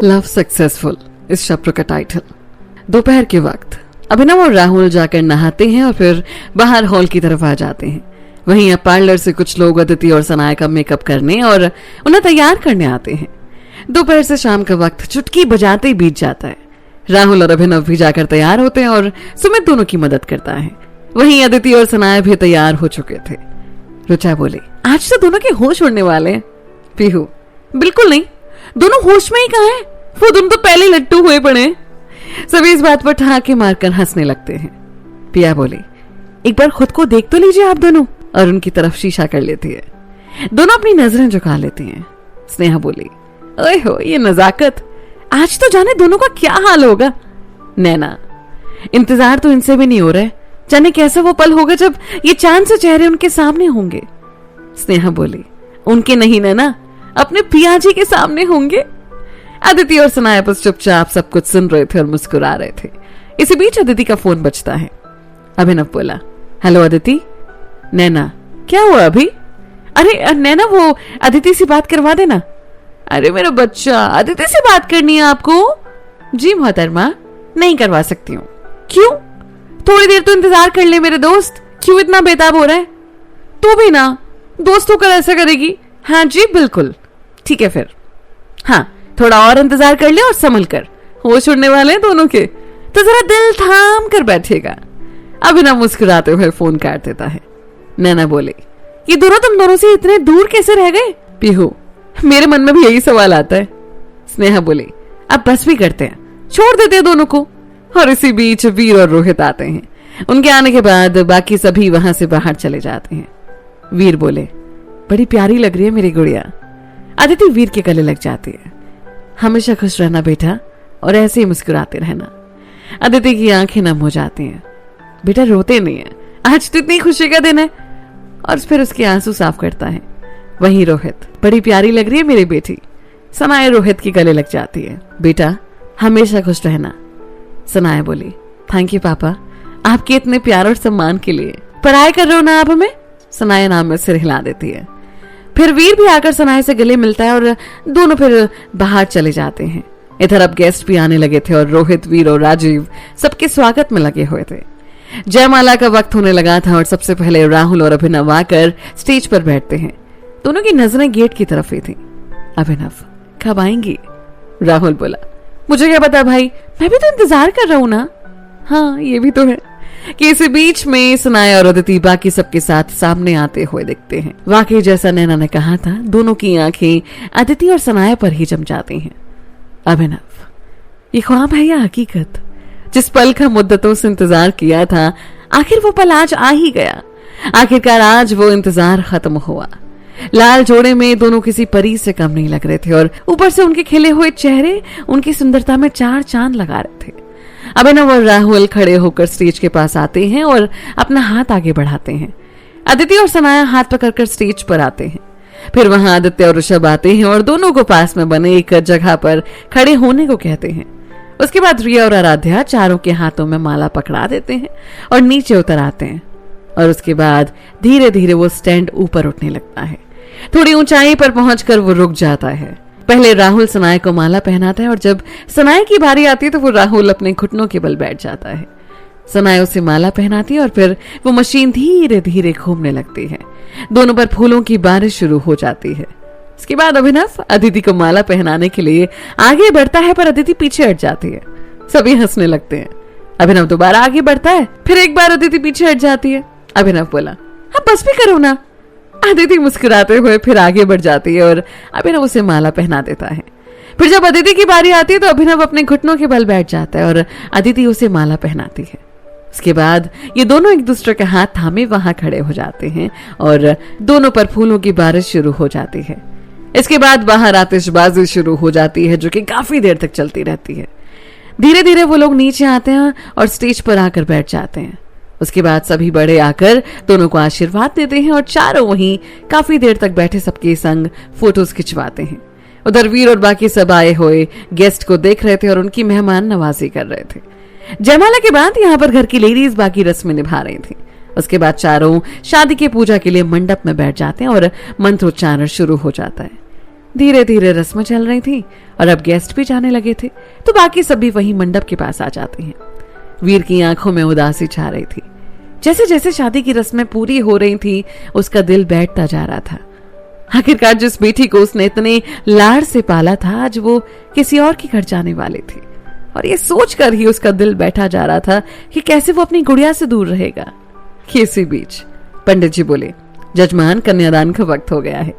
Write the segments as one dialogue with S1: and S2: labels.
S1: Love successful इस chapter का title. दोपहर के वक्त अभिनव और राहुल जाकर नहाते हैं और फिर बाहर हॉल की तरफ आ जाते हैं। वहीं अब पार्लर से कुछ लोग अदिति और सनाया का मेकअप करने और उन्हें तैयार करने आते हैं। दोपहर से शाम का वक्त चुटकी बजाते ही बीत जाता है। राहुल और अभिनव भी जाकर तैयार होते हैं और सुमित दोनों की मदद करता है। वहीं अदिति और सनाया भी तैयार हो चुके थे। रुचा बोली, आज तो दोनों के होश उड़ने वाले हैं। पीहू, बिल्कुल नहीं, दोनों होश में ही कहाँ हैं? वो दोनों तो पहले लट्टू हुए पड़े हैं। सभी इस बात पर ठहाके मारकर हंसने लगते हैं। पिया बोली, एक बार खुद को देख तो लीजिए आप दोनों, और उनकी तरफ शीशा कर लेती है। दोनों अपनी नजरें झुका लेती हैं। स्नेहा बोली, ओए हो, ये नजाकत, आज तो जाने दोनों का क्या हाल होगा। नैना, इंतजार तो इनसे भी नहीं हो रहा है, जाने कैसा वो पल होगा जब ये चांद से चेहरे उनके सामने होंगे। स्नेहा बोली, उनके नहीं नैना, अपने पिया जी के सामने होंगे। अदिति और सनाया बस चुपचाप सब कुछ सुन रहे थे और मुस्कुरा रहे थे। इसी बीच अदिति का फोन बजता है। अभिनव बोला, हेलो अदिति। नैना, क्या हुआ अभी? अरे नैना, वो अदिति से बात करवा देना। अरे मेरा बच्चा, अदिति से बात करनी है आपको? जी मोहतरमा, नहीं करवा सकती हूँ। क्यों? थोड़ी देर तो इंतजार कर ले मेरे दोस्त, क्यों इतना बेताब हो रहा है? तू भी ना दोस्त होकर ऐसा करेगी? हाँ जी बिल्कुल, ठीक है फिर। हाँ, थोड़ा और इंतजार कर ले और संभल कर, होश उड़ने वाले हैं दोनों के, तो जरा दिल थाम कर बैठेगा। अभिनव मुस्कुराते हुए फोन काट देता है। नैना बोले, ये दोनों तुम दोनों से इतने दूर कैसे रह गए? पीहू, मेरे मन में भी यही सवाल आता है। स्नेहा बोली, अब बस भी करते हैं, छोड़ देते हैं दोनों को। और इसी बीच वीर और रोहित आते हैं। उनके आने के बाद बाकी सभी वहां से बाहर चले जाते हैं। वीर बोले, बड़ी प्यारी लग रही है मेरी गुड़िया। अदिति वीर के गले लग जाती है। हमेशा खुश रहना बेटा, और ऐसे ही मुस्कुराते रहना। अदिति की आंखें नम हो जाती हैं। बेटा रोते नहीं है, आज तो इतनी खुशी का दिन है। और फिर उसके आंसू साफ करता है। वहीं रोहित, बड़ी प्यारी लग रही है मेरी बेटी। सनाया रोहित के गले लग जाती है। बेटा हमेशा खुश रहना। सनाया बोली, थैंक यू पापा, आपके इतने प्यार और सम्मान के लिए। पढ़ाई कर रहे हो ना आप हमें? सनाया नाम में सिर हिला देती है। फिर वीर भी आकर सनाया से गले मिलता है और दोनों फिर बाहर चले जाते हैं। इधर अब गेस्ट भी आने लगे थे और रोहित, वीर और राजीव सबके स्वागत में लगे हुए थे। जयमाला का वक्त होने लगा था और सबसे पहले राहुल और अभिनव आकर स्टेज पर बैठते हैं। दोनों की नजरें गेट की तरफ ही थी। अभिनव, कब आएंगी? राहुल बोला, मुझे क्या पता भाई, मैं भी तो इंतजार कर रहा हूं ना। हाँ ये भी तो है। कि इसी बीच में सनाया और अदिति बाकी सबके साथ सामने आते हुए दिखते हैं। वाकई जैसा नैना ने कहा था, दोनों की आंखें अदिति और सनाया पर ही जम जाती हैं। अभिनव, ये ख्वाब है या हकीकत? जिस पल का मुद्दतों से इंतजार किया था, आखिर वो पल आज आ ही गया। आखिरकार आज वो इंतजार खत्म हुआ। लाल जोड़े में दोनों किसी परी से कम नहीं लग रहे थे और ऊपर से उनके खिले हुए चेहरे उनकी सुंदरता में चार चांद लगा रहे थे। अभिनव और राहुल खड़े होकर स्टेज के पास आते हैं और अपना हाथ आगे बढ़ाते हैं। अदिति और सनाया हाथ पकड़कर स्टेज पर आते हैं। फिर वहां आदित्य और ऋषभ आते हैं और दोनों को पास में बने एक जगह पर खड़े होने को कहते हैं। उसके बाद रिया और आराध्या चारों के हाथों में माला पकड़ा देते हैं और नीचे उतर आते हैं। और उसके बाद धीरे धीरे वो स्टैंड ऊपर उठने लगता है। थोड़ी ऊंचाई पर पहुंचकर वो रुक जाता है। पहले राहुल सनाया को माला पहनाता है और जब सनाया की बारी आती है तो वो राहुल अपने घुटनों के बल बैठ जाता है। सनाया उसे माला पहनाती है और फिर वो मशीन धीरे धीरे घूमने लगती है। दोनों पर फूलों की बारिश शुरू हो जाती है। इसके बाद अभिनव अदिति को माला पहनाने के लिए आगे बढ़ता है, पर अदिति पीछे हट जाती है। सभी हंसने लगते हैं। अभिनव दोबारा आगे बढ़ता है, फिर एक बार अदिति पीछे हट जाती है। अभिनव बोला, हाँ बस भी करो ना। अदिति मुस्कुराते हुए फिर आगे बढ़ जाती है और अभिनव उसे माला पहना देता है। फिर जब अदिति की बारी आती है तो अभिनव अपने घुटनों के बल बैठ जाता है और अदिति उसे माला पहनाती है। उसके बाद ये दोनों एक दूसरे के हाथ थामे वहां खड़े हो जाते हैं और दोनों पर फूलों की बारिश शुरू हो जाती है। इसके बाद बाहर आतिशबाजी शुरू हो जाती है जो कि काफी देर तक चलती रहती है। धीरे धीरे वो लोग नीचे आते हैं और स्टेज पर आकर बैठ जाते हैं। उसके बाद सभी बड़े आकर दोनों को आशीर्वाद देते हैं और चारों वहीं काफी देर तक बैठे सबके संग फोटोज खिंचवाते हैं। उधर वीर और बाकी सब आए हुए गेस्ट को देख रहे थे और उनकी मेहमान नवाजी कर रहे थे। जयमाला के बाद यहाँ पर घर की लेडीज बाकी रस्में निभा रही थी। उसके बाद चारों शादी की पूजा के लिए मंडप में बैठ जाते हैं और मंत्रोच्चारण शुरू हो जाता है। धीरे धीरे रस्में चल रही थी और अब गेस्ट भी जाने लगे थे, तो बाकी सभी वही मंडप के पास आ जाते हैं। वीर की आंखों में उदासी छा रही थी। जैसे जैसे शादी की रस्में पूरी हो रही थी, उसका दिल बैठता जा रहा था। आखिरकार जिस बेटी को उसने इतने लाड़ से पाला था, आज वो किसी और के घर जाने वाली थी, और ये सोचकर ही उसका दिल बैठा जा रहा था कि कैसे वो अपनी गुड़िया से दूर रहेगा। इसी बीच पंडित जी बोले, जजमान, कन्यादान का वक्त हो गया है।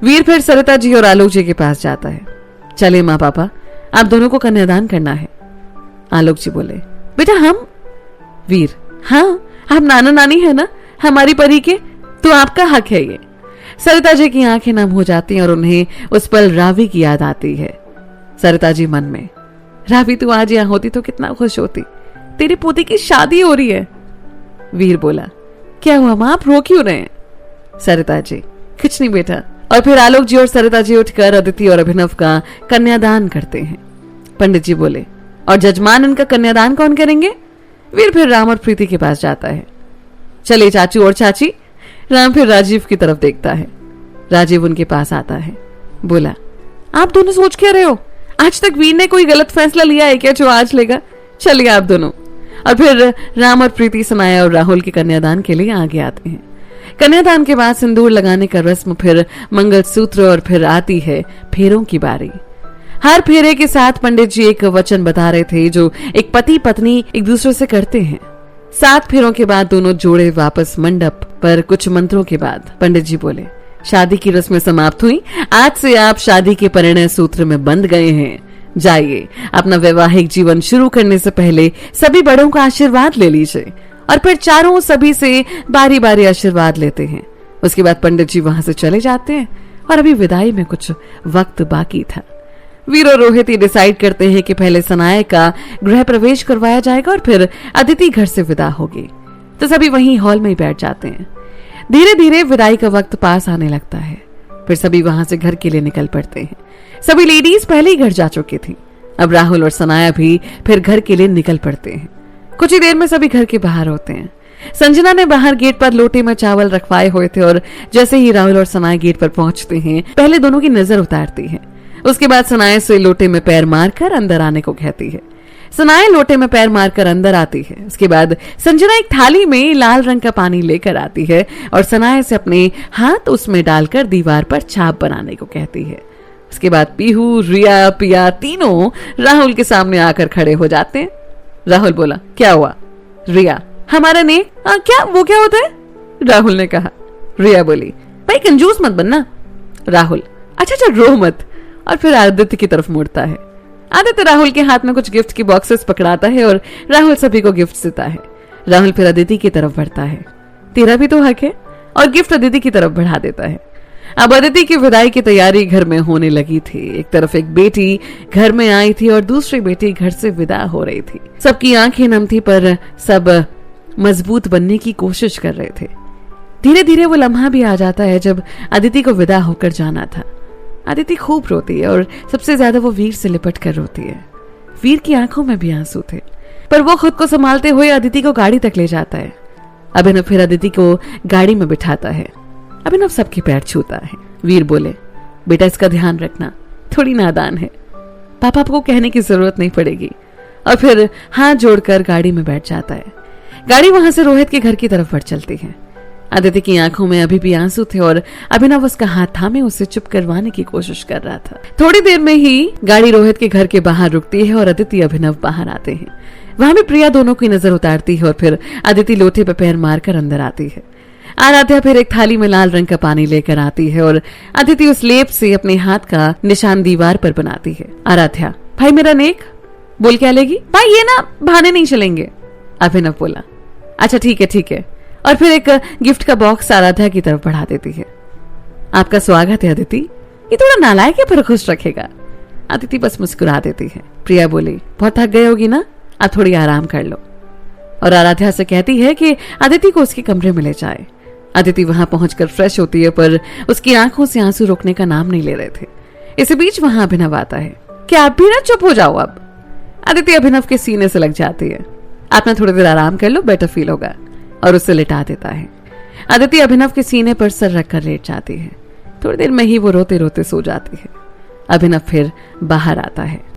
S1: वीर फिर सरिता जी और आलोक जी के पास जाता है। चले माँ पापा, आप दोनों को कन्यादान करना है। आलोक जी बोले, बेटा हम? वीर, हाँ, आप नाना नानी है ना हमारी परी के, तो आपका हक है ये। सरिता जी की आंखें नम हो जाती हैं और उन्हें उस पल रावी की याद आती है। सरिता जी मन में, रावी तू आज यहाँ होती तो कितना खुश होती, तेरी पोती की शादी हो रही है। वीर बोला, क्या हुआ माँ, आप रो क्यों रहे हैं? सरिता जी, कुछ नहीं बेटा। और फिर आलोक जी और सरिता जी उठकर अदिति और अभिनव का कन्यादान करते हैं। पंडित जी बोले, और जजमान इनका कन्यादान कौन करेंगे? वीर फिर राम और प्रीति के पास जाता है। चले चाचू और चाची। राम फिर राजीव की तरफ देखता है। राजीव उनके पास आता है, बोला, आप दोनों सोच क्या रहे हो? आज तक वीर ने कोई गलत फैसला लिया है क्या जो आज लेगा? चलिए आप दोनों। और फिर राम और प्रीति, सनाया और राहुल के कन्यादान के लिए आगे आते हैं। कन्यादान के बाद सिंदूर लगाने का रस्म, फिर मंगलसूत्र, और फिर आती है फेरों की बारी। हर फेरे के साथ पंडित जी एक वचन बता रहे थे जो एक पति पत्नी एक दूसरे से करते हैं। 7 फेरों के बाद दोनों जोड़े वापस मंडप पर। कुछ मंत्रों के बाद पंडित जी बोले, शादी की रस्में समाप्त हुई। आज से आप शादी के परिणय सूत्र में बंध गए हैं। जाइए, अपना वैवाहिक जीवन शुरू करने से पहले सभी बड़ों का आशीर्वाद ले लीजिए, और फिर चारों सभी से बारी बारी आशीर्वाद लेते हैं। उसके बाद पंडित जी वहां से चले जाते हैं, और अभी विदाई में कुछ वक्त बाकी था। वीर और रोहित ये डिसाइड करते हैं कि पहले सनाया का गृह प्रवेश करवाया जाएगा और फिर अदिति घर से विदा होगी, तो सभी वहीं हॉल में ही बैठ जाते हैं। धीरे धीरे विदाई का वक्त पास आने लगता है। फिर सभी वहां से घर के लिए निकल पड़ते हैं। सभी लेडीज पहले ही घर जा चुकी थी। अब राहुल और सनाया भी फिर घर के लिए निकल पड़ते हैं। कुछ ही देर में सभी घर के बाहर होते हैं। संजना ने बाहर गेट पर लोटे में चावल रखवाए हुए थे, और जैसे ही राहुल और सनाया गेट पर पहुंचते हैं, पहले दोनों की नजर उतारती है। उसके बाद सनाया से लोटे में पैर मारकर अंदर आने को कहती है। सनाया लोटे में पैर मारकर अंदर आती है। उसके बाद संजना एक थाली में लाल रंग का पानी लेकर आती है और सनाया से अपने हाथ उसमें डालकर दीवार पर छाप बनाने को कहती है। उसके बाद पीहू, रिया, पिया तीनों राहुल के सामने आकर खड़े हो जाते हैं। राहुल बोला, क्या हुआ? रिया, हमारा ने क्या वो क्या होता है? राहुल ने कहा। रिया बोली, भाई कंजूस मत बनना। राहुल, अच्छा रो मत। और फिर आदित्य की तरफ मुड़ता है। आदित्य राहुल के हाथ में कुछ गिफ्ट की बॉक्सेस पकड़ाता है और राहुल सभी को गिफ्ट देता है। राहुल फिर अदिति की तरफ बढ़ता है। तेरा भी तो हक है, और गिफ्ट अदिति की तरफ बढ़ा देता है। अब अदिति की विदाई की तैयारी घर में होने लगी थी। एक तरफ एक बेटी घर में आई थी और दूसरी बेटी घर से विदा हो रही थी। सबकी आंखें नम थी, पर सब मजबूत बनने की कोशिश कर रहे थे। धीरे धीरे वो लम्हा भी आ जाता है जब अदिति को विदा होकर जाना था। अदिति खूब रोती है, और सबसे ज्यादा वो वीर से लिपट कर रोती है। वीर की आंखों में भी आंसू थे, पर वो खुद को संभालते हुए अदिति को गाड़ी तक ले जाता है। अभिनव फिर अदिति को गाड़ी में बिठाता है। अभिनव सबके पैर छूता है। वीर बोले, बेटा इसका ध्यान रखना, थोड़ी नादान है। पापा को कहने की जरूरत नहीं पड़ेगी। और फिर हाथ जोड़कर गाड़ी में बैठ जाता है। गाड़ी वहां से रोहित के घर की तरफ बढ़ चलती है। अदिति की आंखों में अभी भी आंसू थे और अभिनव उसका हाथ थामे उसे चुप करवाने की कोशिश कर रहा था। थोड़ी देर में ही गाड़ी रोहित के घर के बाहर रुकती है और अदिति अभिनव बाहर आते हैं। वहां भी प्रिया दोनों की नजर उतारती है और फिर अदिति लोटे पर पैर मारकर अंदर आती है। आराध्या फिर एक थाली में लाल रंग का पानी लेकर आती है और अदिति उस लेप से अपने हाथ का निशान दीवार पर बनाती है। आराध्या, भाई मेरा नेक, बोल क्या लेगी? भाई ये ना बहाने नहीं चलेंगे। अभिनव बोला, अच्छा ठीक है। और फिर एक गिफ्ट का बॉक्स आराध्या की तरफ बढ़ा देती है। आपका स्वागत है अदिति, ये थोड़ा नालायक है पर खुश रखेगा। अदिति बस मुस्कुरा देती है। प्रिया बोली, बहुत थक गए होगी ना, आप थोड़ी आराम कर लो। और आराध्या से कहती है कि अदिति को उसके कमरे में ले जाए। अदिति वहां पहुंचकर फ्रेश होती है, पर उसकी आंखों से आंसू रोकने का नाम नहीं ले रहे थे। इसी बीच वहां अभिनव आता है। क्या आप भी ना चुप हो जाओ अब। अदिति अभिनव के सीने से लग जाती है। आप ना थोड़ी देर आराम कर लो, बेटर फील होगा, और उसे लिटा देता है। अदिति अभिनव के सीने पर सर रखकर लेट जाती है। थोड़ी देर में ही वो रोते रोते सो जाती है। अभिनव फिर बाहर आता है।